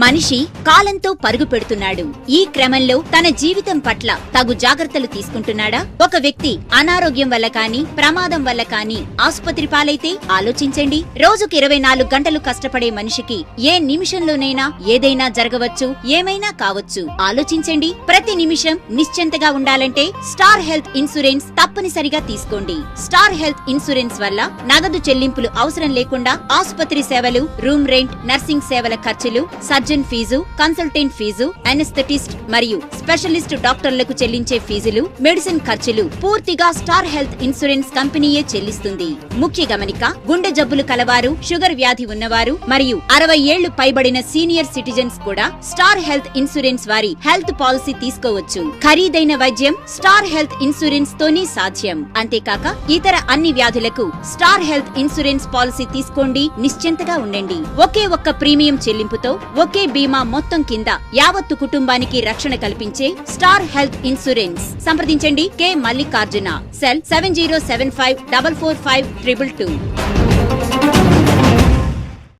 మనిషి కాలంతో పరుగు పెడుతున్నాడు. ఈ క్రమంలో తన జీవితం పట్ల తగు జాగ్రత్తలు తీసుకుంటున్నాడా? ఒక వ్యక్తి అనారోగ్యం వల్ల కాని, ప్రమాదం వల్ల కాని ఆసుపత్రి పాలైతే ఆలోచించండి. రోజుకు 24 గంటలు కష్టపడే మనిషికి ఏ నిమిషంలోనైనా ఏదైనా జరగవచ్చు, ఏమైనా కావచ్చు. ఆలోచించండి. ప్రతి నిమిషం నిశ్చింతగా ఉండాలంటే స్టార్ హెల్త్ ఇన్సూరెన్స్ తప్పనిసరిగా తీసుకోండి. స్టార్ హెల్త్ ఇన్సూరెన్స్ వల్ల నగదు చెల్లింపులు అవసరం లేకుండా ఆసుపత్రి సేవలు, రూమ్ రెంట్, నర్సింగ్ సేవల ఖర్చులు, surgeon fee, consultant fee, anesthetist మరియు స్పెషలిస్ట్ డాక్టర్లకు చెల్లించే ఫీజులు, మెడిసిన్ ఖర్చులు పూర్తిగా స్టార్ హెల్త్ ఇన్సూరెన్స్ కంపెనీయే చెల్లిస్తుంది. ముఖ్య గమనిక: గుండె జబ్బులు కలవారు, షుగర్ వ్యాధి ఉన్నవారు మరియు 60 ఏళ్లు పైబడిన సీనియర్ సిటిజన్స్ కూడా స్టార్ హెల్త్ ఇన్సూరెన్స్ వారి హెల్త్ పాలసీ తీసుకోవచ్చు. ఖరీదైన వైద్యం స్టార్ హెల్త్ ఇన్సూరెన్స్ తోనే సాధ్యం. అంతేకాక ఇతర అన్ని వ్యాధులకు స్టార్ హెల్త్ ఇన్సూరెన్స్ పాలసీ తీసుకోండి. నిశ్చింతగా ఉండండి. ఒకే ఒక్క ప్రీమియం చెల్లింపుతో ఒకే బీమా మొత్తం కింద యావత్తు కుటుంబానికి రక్షణ కల్పించే స్టార్ హెల్త్ ఇన్సూరెన్స్. సంప్రదించండి. కె మల్లికార్జున. సెల్ 7075445222.